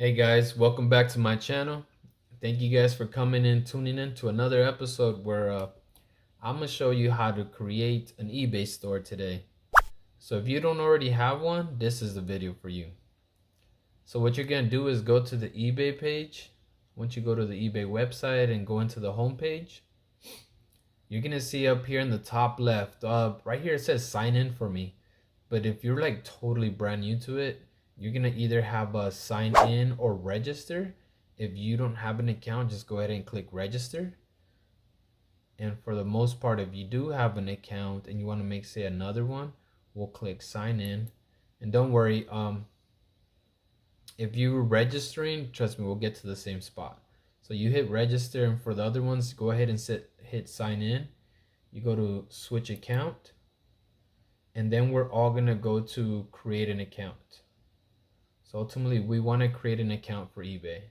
Hey guys, welcome back to my channel. Thank you guys for tuning in to another episode where I'm gonna show you how to create an eBay store today. So if you don't already have one, this is the video for you. So what you're gonna do is go to the eBay page. Once you go to the eBay website and go into the home page, you're gonna see up here in the top left, right here it says sign in for me. But if you're like totally brand new to it, you're gonna either have a sign in or register. If you don't have an account, just go ahead and click register. And for the most part, if you do have an account and you want to make, say, another one, we'll click sign in. And don't worry, if you're registering, trust me, we'll get to the same spot. So you hit register, and for the other ones, go ahead and hit sign in. You go to switch account, and then we're all gonna go to create an account. So ultimately, we want to create an account for eBay.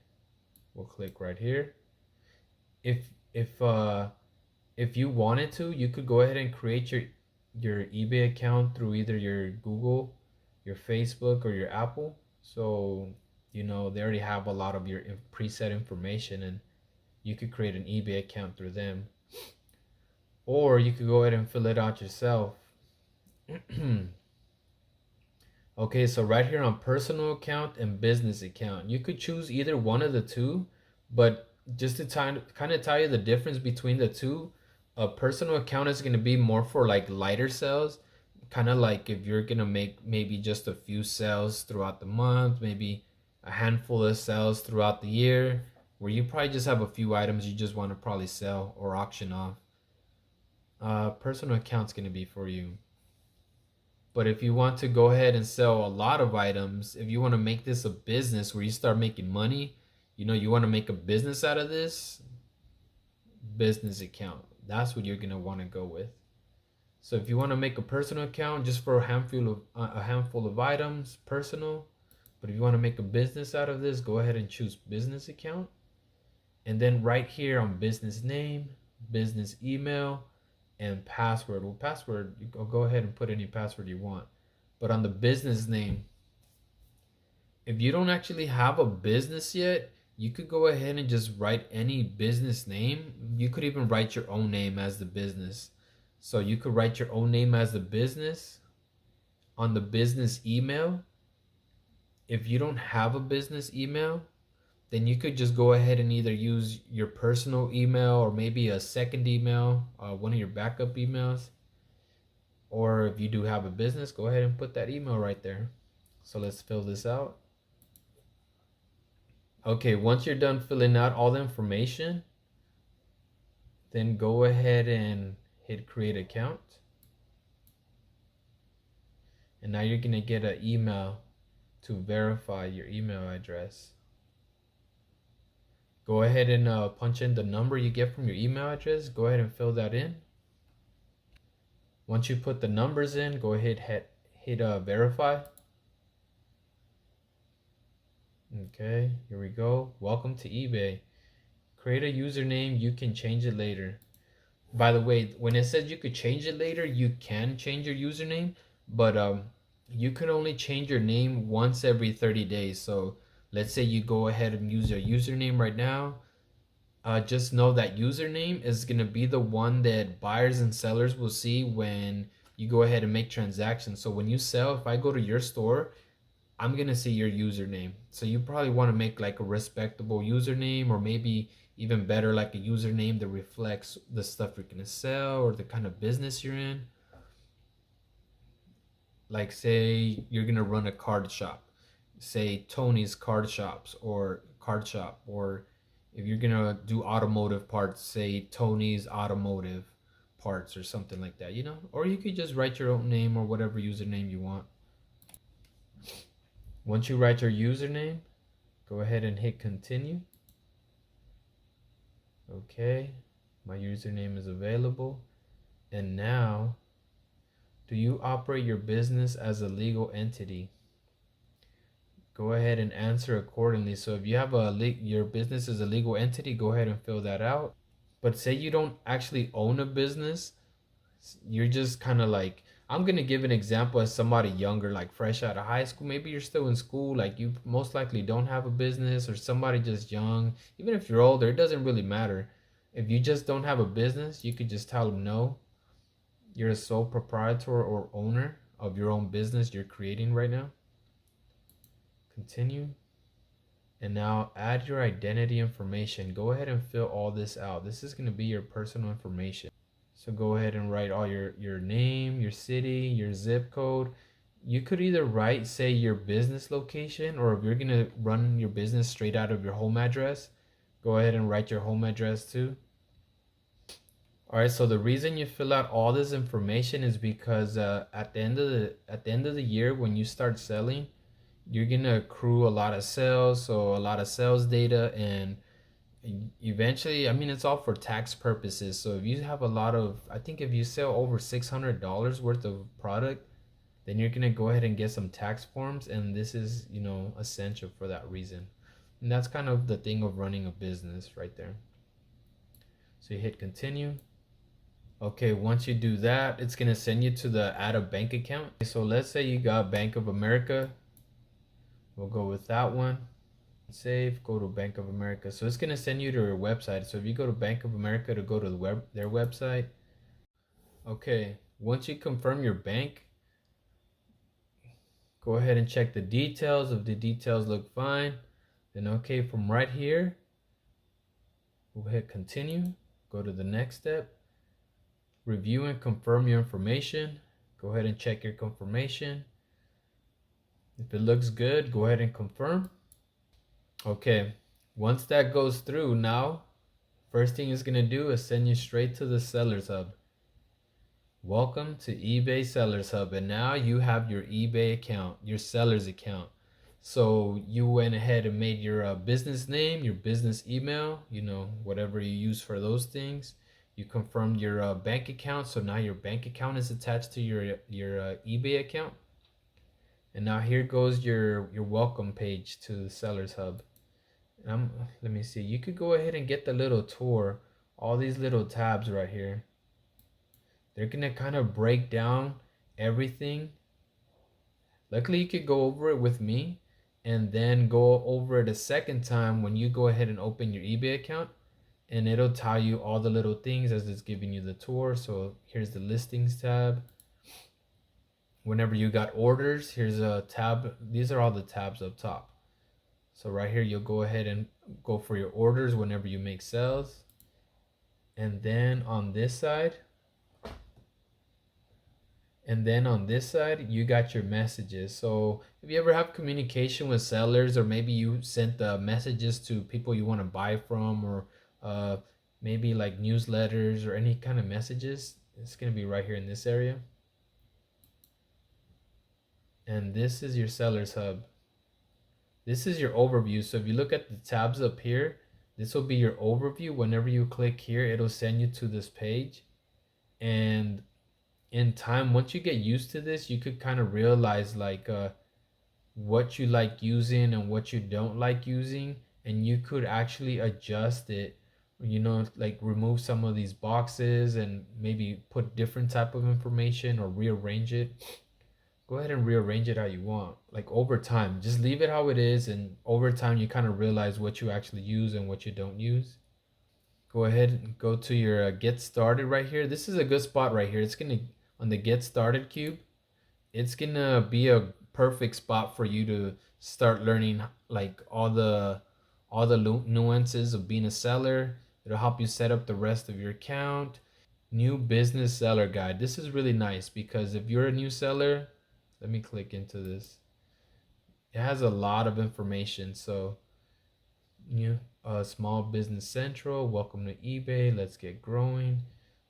We'll click right here. If you wanted to, you could go ahead and create your eBay account through either your Google, your Facebook, or your Apple. So they already have a lot of your preset information, and you could create an eBay account through them. Or you could go ahead and fill it out yourself. Okay, so right here on personal account and business account, you could choose either one of the two, but just to kind of tell you the difference between the two, a personal account is going to be more for like lighter sales, kind of like if you're going to make maybe just a few sales throughout the month, maybe a handful of sales throughout the year, where you probably just have a few items you just want to probably sell or auction off. Personal account's going to be for you. But if you want to go ahead and sell a lot of items, if you want to make this a business where you start making money, you want to make a business out of this, business account. That's what you're going to want to go with. So if you want to make a personal account just for a handful of items, personal. But if you want to make a business out of this, go ahead and choose business account. And then right here on business name, business email, and password. Well, password, you go ahead and put any password you want. But on the business name, if you don't actually have a business yet, you could go ahead and just write any business name. You could even write your own name as the business. So you could write your own name as the business. On the business email, if you don't have a business email, then you could just go ahead and either use your personal email or maybe a second email, one of your backup emails. Or if you do have a business, go ahead and put that email right there. So let's fill this out. Okay, once you're done filling out all the information, then go ahead and hit create account. And now you're going to get an email to verify your email address. Go ahead and punch in the number you get from your email address. Go ahead and fill that in. Once you put the numbers in, go ahead hit verify. Okay, here we go. Welcome to eBay. Create a username. You can change it later. By the way, when it says you could change it later, you can change your username, but you can only change your name once every 30 days. So let's say you go ahead and use your username right now. Just know that username is going to be the one that buyers and sellers will see when you go ahead and make transactions. So when you sell, if I go to your store, I'm going to see your username. So you probably want to make like a respectable username, or maybe even better, like a username that reflects the stuff you're going to sell or the kind of business you're in. Like say you're going to run a card shop. Say Tony's Card Shops or Card Shop, or if you're gonna do automotive parts, say Tony's Automotive Parts or something like that, or you could just write your own name or whatever username you want. Once you write your username, go ahead and hit continue. Okay, my username is available. And now, do you operate your business as a legal entity? Go ahead and answer accordingly. So if you have your business is a legal entity, go ahead and fill that out. But say you don't actually own a business, you're just kind of like, I'm gonna give an example as somebody younger, like fresh out of high school. Maybe you're still in school, like you most likely don't have a business, or somebody just young. Even if you're older, it doesn't really matter. If you just don't have a business, you could just tell them no. You're a sole proprietor or owner of your own business you're creating right now. Continue. And now add your identity information. Go ahead and fill all this out. This is going to be your personal information. So go ahead and write all your name, your city, your zip code. You could either write, say, your business location, or if you're going to run your business straight out of your home address, go ahead and write your home address too. All right, so the reason you fill out all this information is because at the end of the year when you start selling, you're gonna accrue a lot of sales, so a lot of sales data, and eventually, I mean, it's all for tax purposes. So if you have a lot of, I think if you sell over $600 worth of product, then you're gonna go ahead and get some tax forms, and this is, essential for that reason. And that's kind of the thing of running a business right there. So you hit continue. Okay, once you do that, it's gonna send you to the add a bank account. So let's say you got Bank of America. We'll go with that one. Save, go to Bank of America. So it's gonna send you to their website. So if you go to Bank of America to go to their website. Okay, once you confirm your bank, go ahead and check the details. If the details look fine, then okay, from right here, we'll hit continue. Go to the next step. Review and confirm your information. Go ahead and check your confirmation. If it looks good, go ahead and confirm. Okay, once that goes through, now first thing it's gonna do is send you straight to the Sellers Hub. Welcome to eBay Sellers Hub, and now you have your eBay account, your seller's account. So you went ahead and made your business name, your business email, whatever you use for those things. You confirmed your bank account, so now your bank account is attached to your eBay account. And now here goes your welcome page to the Sellers Hub. Let me see. You could go ahead and get the little tour. All these little tabs right here. They're gonna kind of break down everything. Luckily, you could go over it with me, and then go over it a second time when you go ahead and open your eBay account, and it'll tell you all the little things as it's giving you the tour. So here's the listings tab. Whenever you got orders, here's a tab. These are all the tabs up top. So right here, you'll go ahead and go for your orders whenever you make sales. And then on this side, you got your messages. So if you ever have communication with sellers, or maybe you sent the messages to people you want to buy from, or maybe like newsletters or any kind of messages, it's going to be right here in this area. And this is your Sellers Hub. This is your overview. So if you look at the tabs up here, this will be your overview. Whenever you click here, it'll send you to this page. And in time, once you get used to this, you could kind of realize like what you like using and what you don't like using, and you could actually adjust it, like remove some of these boxes and maybe put different type of information or rearrange it. Go ahead and rearrange it how you want. Like over time, just leave it how it is, and over time you kind of realize what you actually use and what you don't use. Go ahead and go to your get started right here. This is a good spot right here. It's gonna, on the get started cube, it's gonna be a perfect spot for you to start learning like all the nuances of being a seller. It'll help you set up the rest of your account. New business seller guide. This is really nice because if you're a new seller, let me click into this. It has a lot of information. So new small business central, welcome to eBay, let's get growing.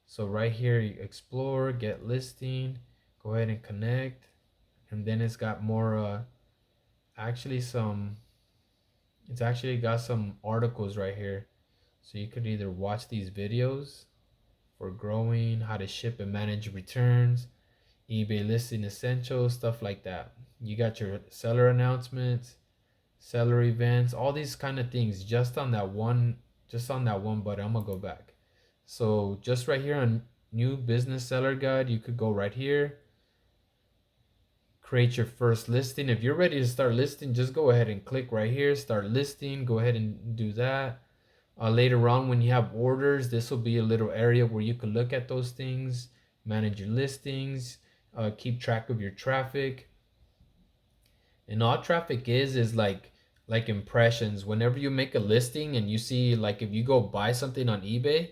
So right here, you explore, get listing, go ahead and connect. And then it's got more it's actually got some articles right here. So you could either watch these videos for growing, how to ship and manage returns, eBay listing essentials, stuff like that. You got your seller announcements, seller events, all these kind of things just on that one button. I'm gonna go back. So just right here on new business seller guide, you could go right here. create your first listing. If you're ready to start listing, just go ahead and click right here, start listing. Go ahead and do that. Later on, when you have orders, this will be a little area where you can look at those things, manage your listings, keep track of your traffic. And all traffic is like impressions. Whenever you make a listing and you see, like, if you go buy something on eBay,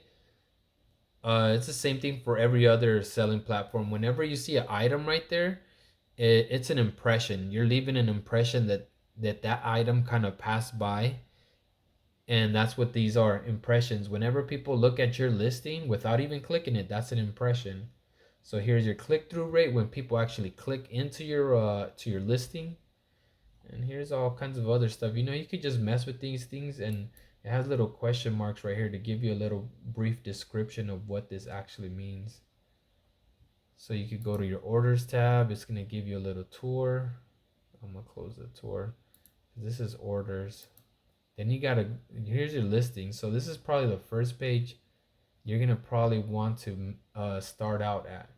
it's the same thing for every other selling platform. Whenever you see an item right there, it's an impression. You're leaving an impression that item kind of passed by, and that's what these are, impressions. Whenever people look at your listing without even clicking it, that's an impression. So here's your click-through rate when people actually click into your to your listing. And here's all kinds of other stuff. You could just mess with these things, and it has little question marks right here to give you a little brief description of what this actually means. So you could go to your orders tab. It's gonna give you a little tour. I'm gonna close the tour. This is orders. Then here's your listing. So this is probably the first page you're gonna probably want to start out at.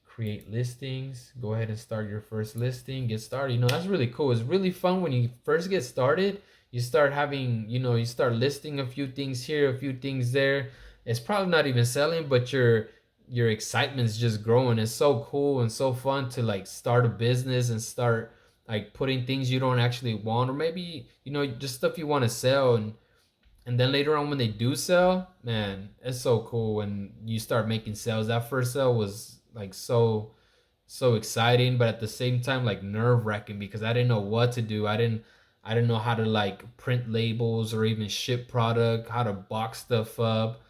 Create listings. Go ahead and start your first listing. Get started. That's really cool. It's really fun when you first get started. You start having, you start listing a few things here, a few things there. It's probably not even selling, but your excitement's just growing. It's so cool and so fun to like start a business and start like putting things you don't actually want, or maybe just stuff you want to sell, and then later on when they do sell, man, it's so cool when you start making sales. That first sale was like so exciting, but at the same time like nerve-wracking, because I didn't know what to do. I didn't know how to like print labels or even ship product, how to box stuff up,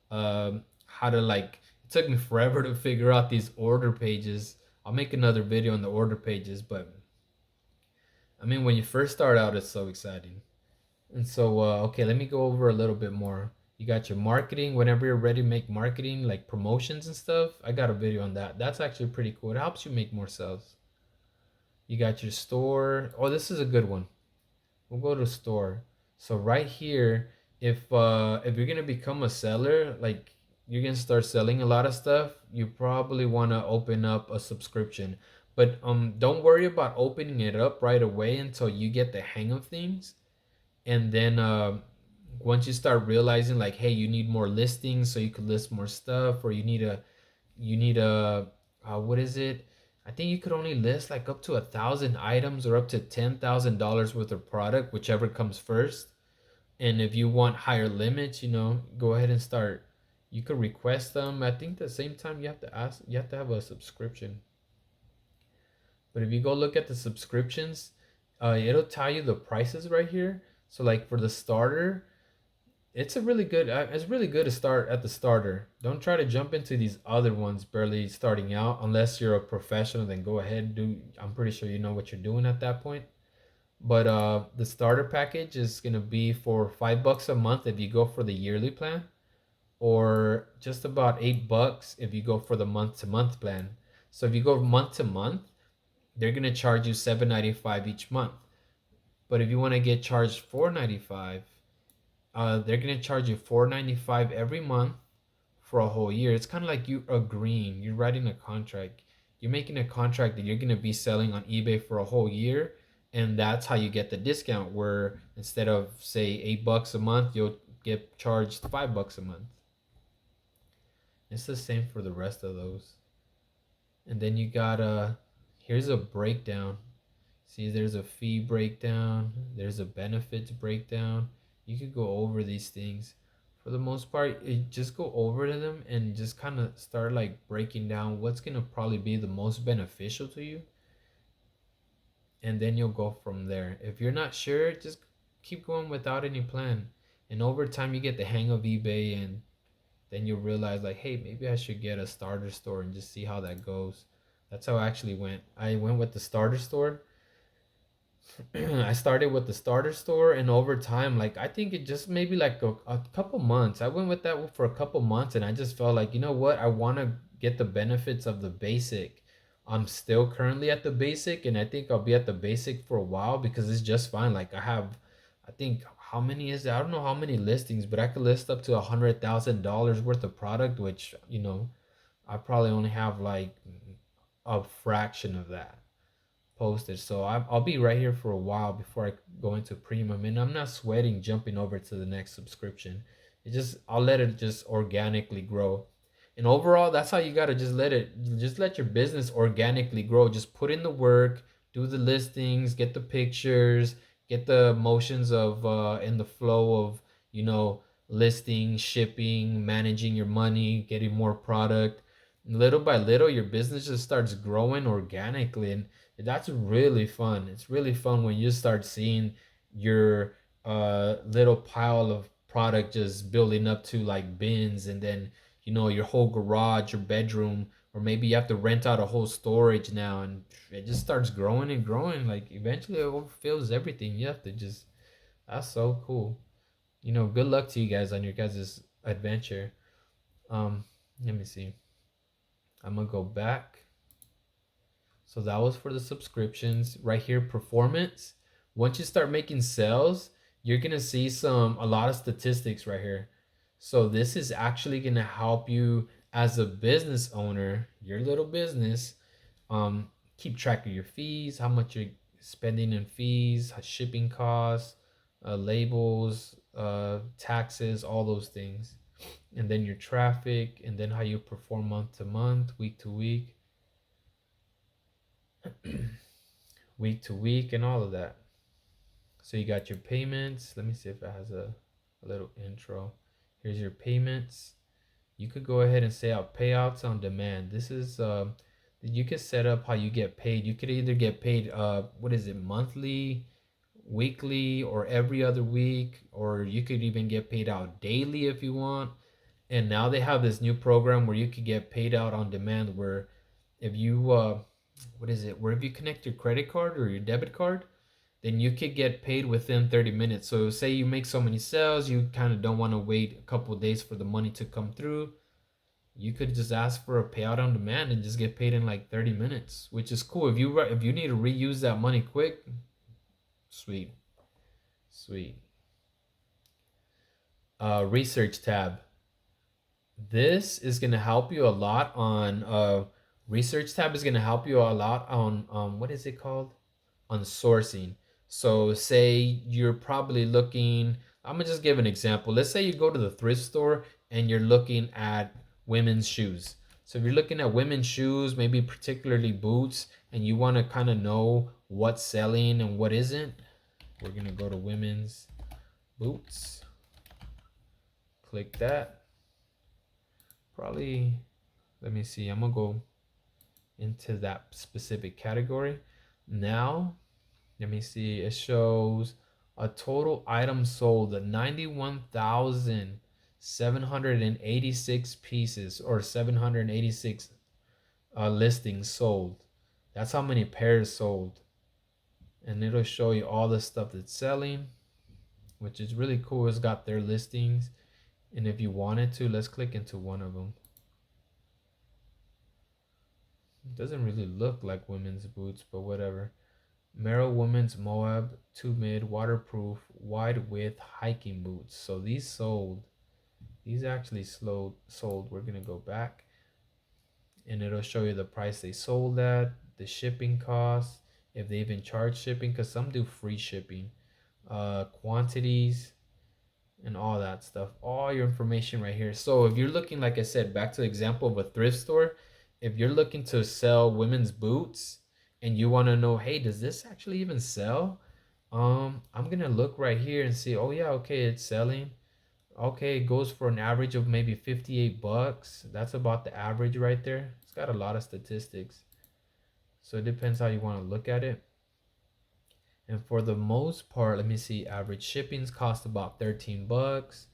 how to like, it took me forever to figure out these order pages. I'll make another video on the order pages, but I mean, when you first start out, it's so exciting. And so, okay, let me go over a little bit more. You got your marketing. Whenever you're ready to make marketing, like promotions and stuff, I got a video on that. That's actually pretty cool. It helps you make more sales. You got your store. Oh, this is a good one. We'll go to store. So right here, if you're gonna become a seller, like you're gonna start selling a lot of stuff, you probably want to open up a subscription. But don't worry about opening it up right away until you get the hang of things. And then once you start realizing like, hey, you need more listings so you could list more stuff, or you need a what is it, I think you could only list like up to 1,000 items or up to $10,000 worth of product, whichever comes first. And if you want higher limits, go ahead and start. You could request them. I think at the same time you have to have a subscription. But if you go look at the subscriptions, it'll tell you the prices right here. So like for the starter, it's really good to start at the starter. Don't try to jump into these other ones barely starting out, unless you're a professional. Then go ahead and do. I'm pretty sure you know what you're doing at that point. But the starter package is gonna be for $5 a month if you go for the yearly plan, or just about $8 if you go for the month to month plan. So if you go month to month, they're gonna charge you $7.95 each month. But if you want to get charged $4.95, they're gonna charge you $4.95 every month for a whole year. It's kind of like you agreeing, you're writing a contract. You're making a contract that you're gonna be selling on eBay for a whole year, and that's how you get the discount. Where instead of say $8 a month, you'll get charged $5 a month. It's the same for the rest of those. And then you got here's a breakdown. See, there's a fee breakdown, there's a benefits breakdown. You could go over these things. For the most part, just go over to them and just kind of start like breaking down what's going to probably be the most beneficial to you. And then you'll go from there. If you're not sure, just keep going without any plan. And over time, you get the hang of eBay, and then you'll realize like, hey, maybe I should get a starter store and just see how that goes. That's how I actually went. I went with the starter store. I started with the starter store, and over time, like I think it just maybe like a couple months. I went with that for a couple months, and I just felt like, you know what, I want to get the benefits of the basic. I'm still currently at the basic, and I think I'll be at the basic for a while because it's just fine. Like I think how many is that? I don't know how many listings, but I could list up to $100,000 worth of product, which I probably only have like a fraction of that. posted. So I'll be right here for a while before I go into premium, and I'm not sweating jumping over to the next subscription. It just I'll let it just organically grow. And overall, that's how you gotta just let your business organically grow. Just put in the work, do the listings, get the pictures, get the motions of in the flow of you know listing, shipping, managing your money, getting more product. Little by little, your business just starts growing organically, and that's really fun. It's really fun when you start seeing your little pile of product just building up to like bins, and then your whole garage, your bedroom, or maybe you have to rent out a whole storage now, and it just starts growing and growing. Like eventually, it overfills everything. You have to just That's so cool. Good luck to you guys on your guys' adventure. Um, Let me see. I'm gonna go back. So that was for the subscriptions. Right here, performance. Once you start making sales, you're gonna see a lot of statistics right here. So this is actually gonna help you as a business owner, your little business, um, keep track of your fees, how much you're spending in fees, shipping costs, labels, taxes, all those things, and then your traffic, and then how you perform month to month, week to week, week to week, and all of that. So you got your payments. Let me see if it has a little intro. Here's your payments. You could go ahead and say out payouts on demand. This is you could set up how you get paid. You could either get paid what is it, monthly, weekly, or every other week, or you could even get paid out daily if you want. And now they have this new program where you could get paid out on demand, where if you what is it, where if you connect your credit card or your debit card, then you could get paid within 30 minutes. So say you make so many sales, you kind of don't want to wait a couple of days for the money to come through. You could just ask for a payout on demand and just get paid in like 30 minutes, which is cool. If you need to reuse that money quick, sweet. Sweet. Research tab. This is going to help you a lot on research tab is going to help you a lot on what is it called? On sourcing. So say you're probably looking, I'm gonna just give an example. Let's say you go to the thrift store and you're looking at women's shoes. So if you're looking at women's shoes, maybe particularly boots, and you want to kind of know what's selling and what isn't, we're gonna go to women's boots. Click that. Probably, let me see, I'm gonna go into that specific category. Now let me see. It shows a total items sold at 91,786 pieces, or 786 listings sold. That's how many pairs sold. And it'll show you all the stuff that's selling, which is really cool. It's got their listings. And if you wanted to, let's click into one of them. It doesn't really look like women's boots, but whatever. Merrell Women's Moab 2 Mid Waterproof Wide Width Hiking Boots. So these sold. These actually sold. We're going to go back and it'll show you the price they sold at, the shipping costs, if they even charge shipping, because some do free shipping, quantities, and all that stuff. All your information right here. So if you're looking, like I said, back to the example of a thrift store, if you're looking to sell women's boots, and you want to know, hey, does this actually even sell? I'm gonna look right here and see, oh yeah, okay, it's selling. Okay, it goes for an average of maybe 58 bucks. That's about the average right there. It's got a lot of statistics. So it depends how you want to look at it. And for the most part, let me see, average shippings cost about 13 bucks,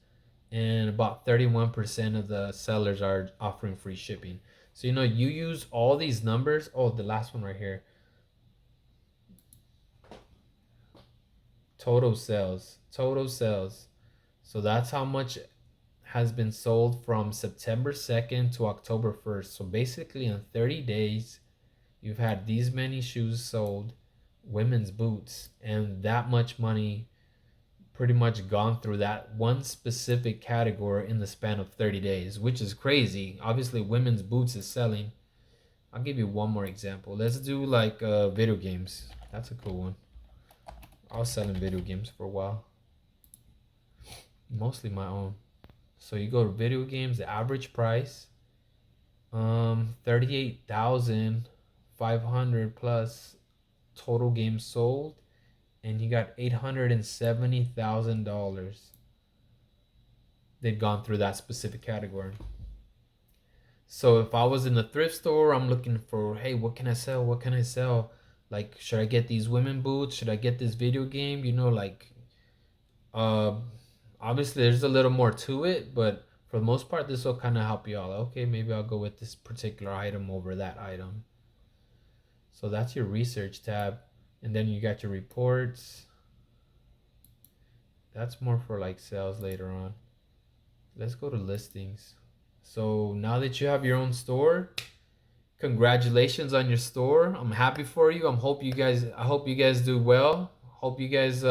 and about 31% of the sellers are offering free shipping. So you use all these numbers. Oh, the last one right here. Total sales. So that's how much has been sold from September 2nd to October 1st. So basically in 30 days, you've had these many shoes sold, women's boots, and that much money pretty much gone through that one specific category in the span of 30 days, which is crazy. Obviously, women's boots is selling. I'll give you one more example. Let's do like video games. That's a cool one. I was selling video games for a while, mostly my own. So you go to video games, the average price, 38,500 plus total games sold, and you got $870,000. They'd gone through that specific category. So if I was in a thrift store, I'm looking for, hey, what can I sell? What can I sell? Like, should I get these women boots? Should I get this video game? You know, like, uh, obviously there's a little more to it, but for the most part, this will kind of help you out. Okay, maybe I'll go with this particular item over that item. So that's your research tab. And then you got your reports. That's more for like sales later on. Let's go to listings. So now that you have your own store, congratulations on your store. I'm happy for you. I hope you guys do well. Hope you guys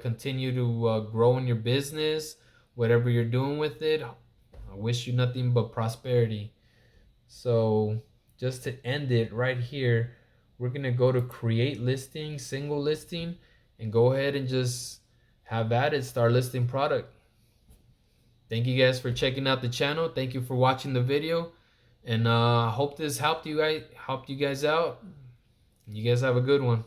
continue to grow in your business, whatever you're doing with it. I wish you nothing but prosperity. So just to end it right here, we're gonna go to create listing, single listing, and go ahead and just have at it, start listing product. Thank you guys for checking out the channel. Thank you for watching the video, and I hope this helped you guys out. You guys have a good one.